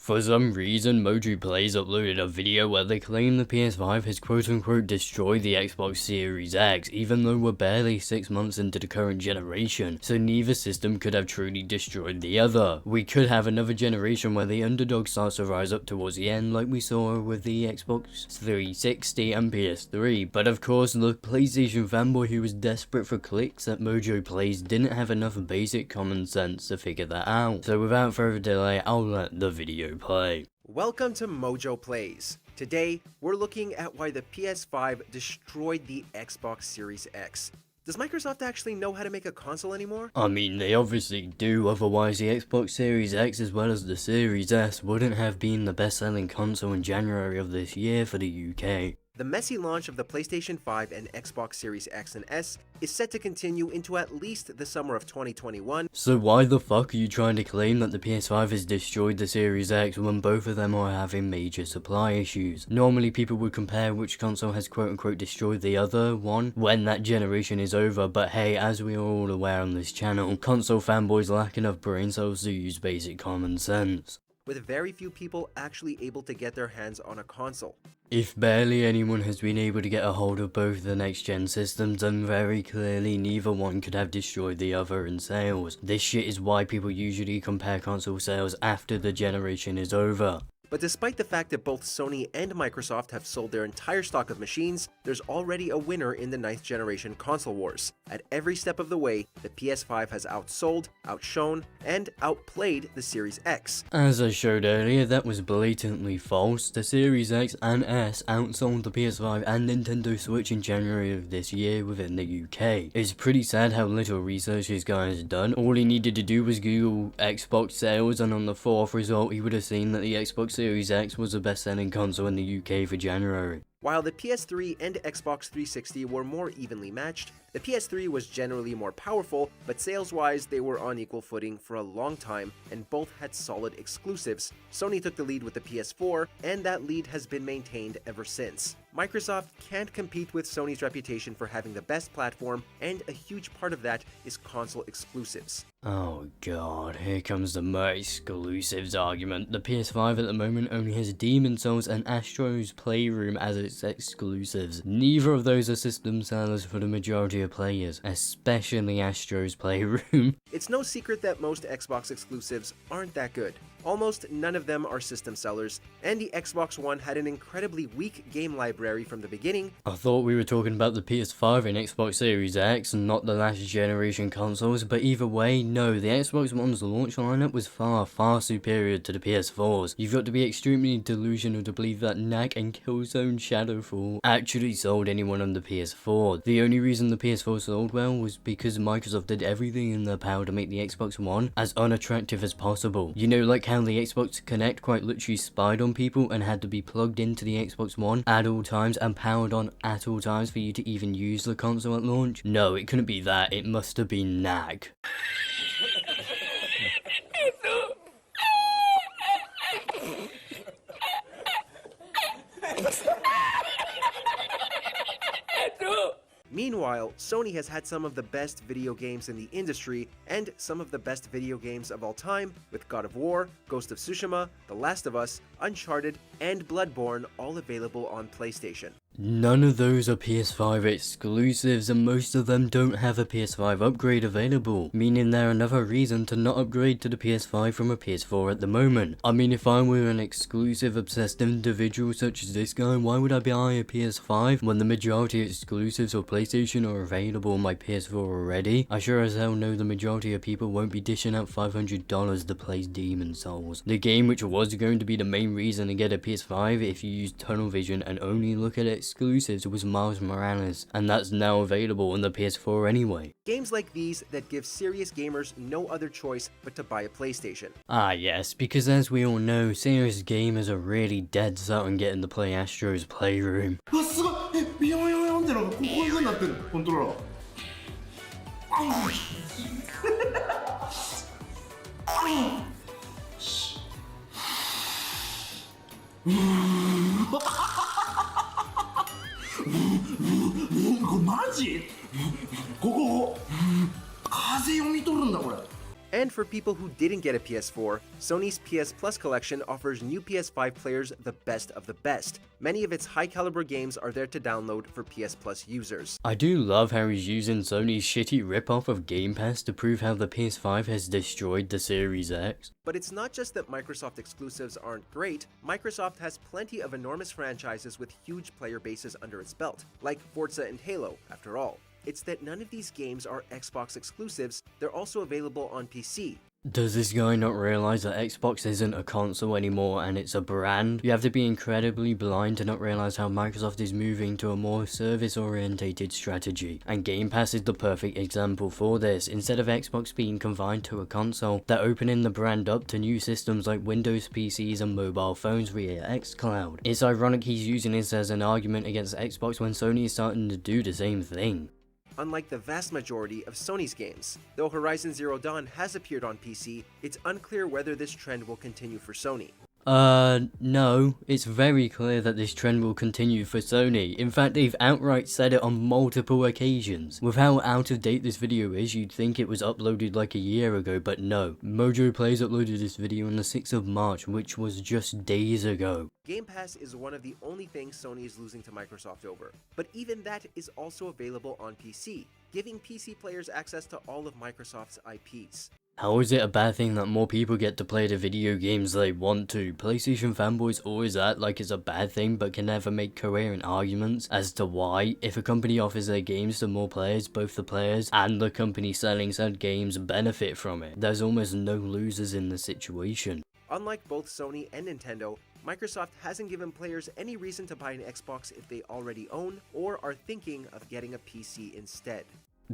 For some reason, MojoPlays uploaded a video where they claim the PS5 has quote-unquote destroyed the Xbox Series X, even though we're barely 6 months into the current generation, so neither system could have truly destroyed the other. We could have another generation where the underdog starts to rise up towards the end like we saw with the Xbox 360 and PS3, but of course the PlayStation fanboy who was desperate for clicks at MojoPlays didn't have enough basic common sense to figure that out. So without further delay, I'll let the video play. Welcome to MojoPlays. Today, we're looking at why the PS5 destroyed the Xbox Series X. Does Microsoft actually know how to make a console anymore? I mean, they obviously do, otherwise the Xbox Series X as well as the Series S wouldn't have been the best-selling console in January of this year for the UK. The messy launch of the PlayStation 5 and Xbox Series X and S is set to continue into at least the summer of 2021. So why the fuck are you trying to claim that the PS5 has destroyed the Series X when both of them are having major supply issues? Normally people would compare which console has quote unquote destroyed the other one when that generation is over, but hey, as we are all aware on this channel, console fanboys lack enough brain cells to use basic common sense, with very few people actually able to get their hands on a console. If barely anyone has been able to get a hold of both the next-gen systems, then very clearly neither one could have destroyed the other in sales. This shit is why people usually compare console sales after the generation is over. But despite the fact that both Sony and Microsoft have sold their entire stock of machines, there's already a winner in the 9th generation console wars. At every step of the way, the PS5 has outsold, outshone, and outplayed the Series X. As I showed earlier, that was blatantly false. The Series X and S outsold the PS5 and Nintendo Switch in January of this year within the UK. It's pretty sad how little research this guy has done. All he needed to do was Google Xbox sales, and on the 4th result he would have seen that the Xbox Series X was the best-selling console in the UK for January. While the PS3 and Xbox 360 were more evenly matched, the PS3 was generally more powerful, but sales-wise they were on equal footing for a long time, and both had solid exclusives. Sony took the lead with the PS4, and that lead has been maintained ever since. Microsoft can't compete with Sony's reputation for having the best platform, and a huge part of that is console exclusives. Oh god, here comes the more exclusives argument. The PS5 at the moment only has Demon's Souls and Astros Playroom as its exclusives. Neither of those are system sellers for the majority of players, especially Astros Playroom. It's no secret that most Xbox exclusives aren't that good. Almost none of them are system sellers, and the Xbox One had an incredibly weak game library from the beginning. I thought we were talking about the PS5 and Xbox Series X and not the last generation consoles, but either way, no, the Xbox One's launch lineup was far superior to the PS4's. You've got to be extremely delusional to believe that Knack and Killzone Shadowfall actually sold anyone on the PS4. The only reason the PS4 sold well was because Microsoft did everything in their power to make the Xbox One as unattractive as possible. You know, like how the Xbox Kinect quite literally spied on people and had to be plugged into the Xbox One at all times and powered on at all times for you to even use the console at launch? No, it couldn't be that, it must have been Knack. Meanwhile, Sony has had some of the best video games in the industry and some of the best video games of all time, with God of War, Ghost of Tsushima, The Last of Us, Uncharted, and Bloodborne all available on PlayStation. None of those are PS5 exclusives, and most of them don't have a PS5 upgrade available, meaning they're another reason to not upgrade to the PS5 from a PS4 at the moment. I mean, if I were an exclusive obsessed individual such as this guy, why would I buy a PS5 when the majority of exclusives for PlayStation are available on my PS4 already? I sure as hell know the majority of people won't be dishing out $500 to play Demon's Souls, the game which was going to be the main reason to get a PS5 if you use tunnel vision and only look at exclusives was Miles Morales, and that's now available on the PS4 anyway. Games like these that give serious gamers no other choice but to buy a PlayStation. Ah yes, because as we all know, serious gamers are really dead set on getting to play Astros Playroom. And for people who didn't get a PS4, Sony's PS Plus collection offers new PS5 players the best of the best. Many of its high-caliber games are there to download for PS Plus users. I do love how he's using Sony's shitty ripoff of Gamepass to prove how the PS5 has destroyed the Series X. But it's not just that Microsoft exclusives aren't great, Microsoft has plenty of enormous franchises with huge player bases under its belt, like Forza and Halo, after all. It's that none of these games are Xbox exclusives, they're also available on PC. Does this guy not realize that Xbox isn't a console anymore and it's a brand? You have to be incredibly blind to not realize how Microsoft is moving to a more service-orientated strategy. And Game Pass is the perfect example for this. Instead of Xbox being confined to a console, they're opening the brand up to new systems like Windows PCs and mobile phones via xCloud. It's ironic he's using this as an argument against Xbox when Sony is starting to do the same thing. Unlike the vast majority of Sony's games. Though Horizon Zero Dawn has appeared on PC, it's unclear whether this trend will continue for Sony. No, it's very clear that this trend will continue for Sony. In fact, they've outright said it on multiple occasions. With how out of date this video is, you'd think it was uploaded like a year ago, but no. MojoPlays uploaded this video on the 6th of March, which was just days ago. Game Pass is one of the only things Sony is losing to Microsoft over, but even that is also available on PC, giving PC players access to all of Microsoft's IPs. How is it a bad thing that more people get to play the video games they want to? PlayStation fanboys always act like it's a bad thing but can never make coherent arguments as to why. If a company offers their games to more players, both the players and the company selling said games benefit from it. There's almost no losers in the situation. Unlike both Sony and Nintendo, Microsoft hasn't given players any reason to buy an Xbox if they already own or are thinking of getting a PC instead.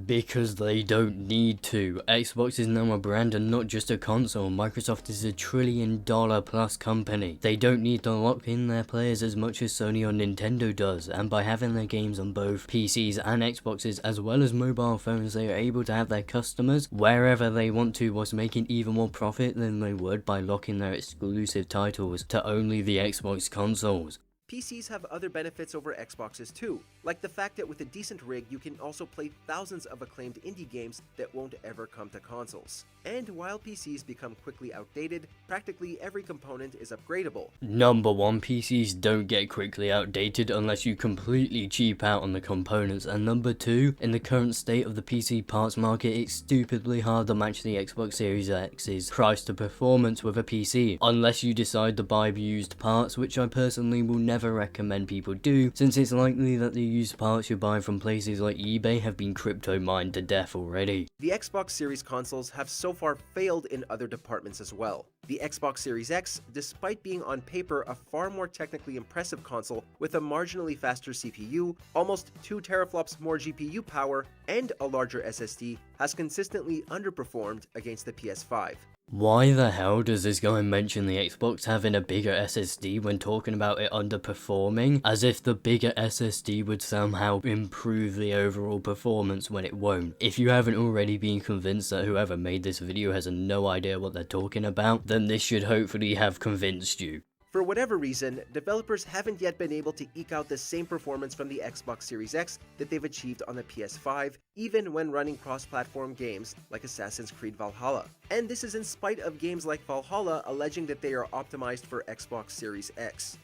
Because they don't need to. Xbox is now a brand and not just a console. Microsoft is a $1 trillion plus company. They don't need to lock in their players as much as Sony or Nintendo does, and by having their games on both PCs and Xboxes as well as mobile phones, they are able to have their customers wherever they want to, whilst making even more profit than they would by locking their exclusive titles to only the Xbox consoles. PCs have other benefits over Xboxes too, like the fact that with a decent rig you can also play thousands of acclaimed indie games that won't ever come to consoles. And while PCs become quickly outdated, practically every component is upgradable. Number 1, PCs don't get quickly outdated unless you completely cheap out on the components, and number 2, in the current state of the PC parts market, it's stupidly hard to match the Xbox Series X's price to performance with a PC, unless you decide to buy used parts, which I personally will never recommend people do, since it's likely that the used parts you buy from places like eBay have been crypto mined to death already. The Xbox Series consoles have so far failed in other departments as well. The Xbox Series X, despite being on paper a far more technically impressive console with a marginally faster CPU, almost 2 teraflops more GPU power, and a larger SSD, has consistently underperformed against the PS5. Why the hell does this guy mention the Xbox having a bigger SSD when talking about it underperforming? As if the bigger SSD would somehow improve the overall performance when it won't. If you haven't already been convinced that whoever made this video has no idea what they're talking about, then this should hopefully have convinced you. For whatever reason, developers haven't yet been able to eke out the same performance from the Xbox Series X that they've achieved on the PS5, even when running cross-platform games like Assassin's Creed Valhalla. And this is in spite of games like Valhalla alleging that they are optimized for Xbox Series X.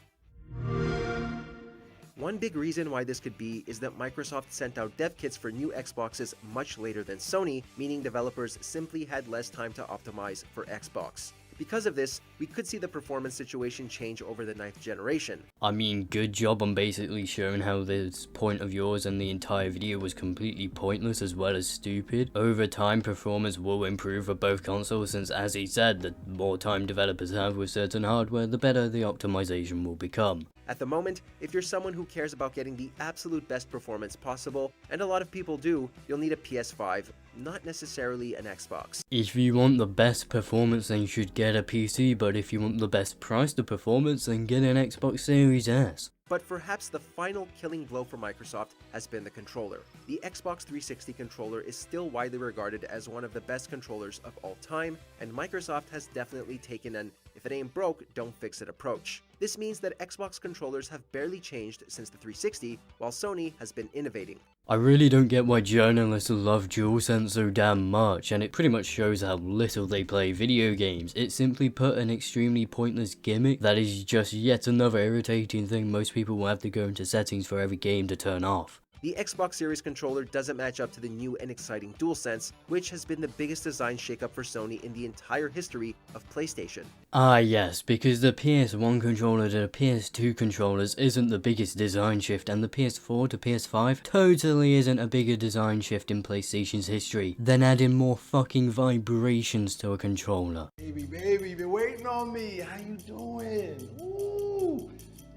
One big reason why this could be is that Microsoft sent out dev kits for new Xboxes much later than Sony, meaning developers simply had less time to optimize for Xbox. Because of this, we could see the performance situation change over the 9th generation. I mean, good job on basically showing how this point of yours and the entire video was completely pointless as well as stupid. Over time, performance will improve for both consoles, since as he said, the more time developers have with certain hardware, the better the optimization will become. At the moment, if you're someone who cares about getting the absolute best performance possible, and a lot of people do, you'll need a PS5, not necessarily an Xbox. If you want the best performance, then you should get a PC, but if you want the best price to performance, then get an Xbox Series S. But perhaps the final killing blow for Microsoft has been the controller. The Xbox 360 controller is still widely regarded as one of the best controllers of all time, and Microsoft has definitely taken an if it ain't broke, don't fix it approach. This means that Xbox controllers have barely changed since the 360, while Sony has been innovating. I really don't get why journalists love DualSense so damn much, and it pretty much shows how little they play video games. It simply put an extremely pointless gimmick that is just yet another irritating thing most people will have to go into settings for every game to turn off. The Xbox Series controller doesn't match up to the new and exciting DualSense, which has been the biggest design shakeup for Sony in the entire history of PlayStation. Ah yes, because the PS1 controller to the PS2 controllers isn't the biggest design shift, and the PS4 to PS5 totally isn't a bigger design shift in PlayStation's history than adding more fucking vibrations to a controller. Baby, been waiting on me. How you doing? Woo!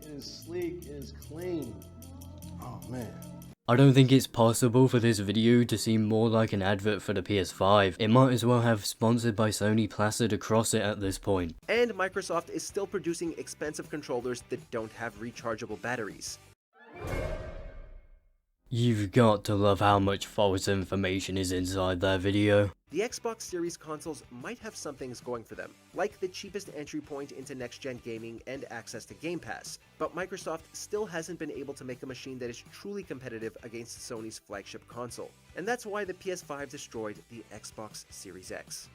It is sleek, it is clean. Oh man. I don't think it's possible for this video to seem more like an advert for the PS5. It might as well have sponsored by Sony plastered across it at this point. And Microsoft is still producing expensive controllers that don't have rechargeable batteries. You've got to love how much false information is inside that video. The Xbox Series consoles might have some things going for them, like the cheapest entry point into next-gen gaming and access to Gamepass, but Microsoft still hasn't been able to make a machine that is truly competitive against Sony's flagship console. And that's why the PS5 destroyed the Xbox Series X.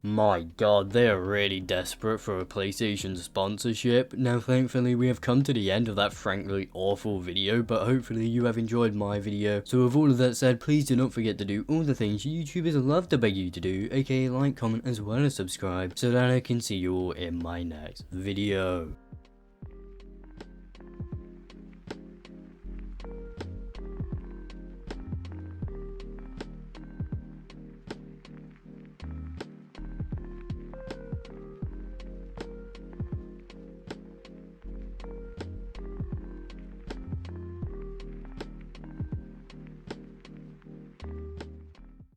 My god, they are really desperate for a PlayStation sponsorship. Now thankfully we have come to the end of that frankly awful video, but hopefully you have enjoyed my video. So with all of that said, please do not forget to do all the things YouTubers love to beg you to do, aka like, comment, as well as subscribe, so that I can see you all in my next video.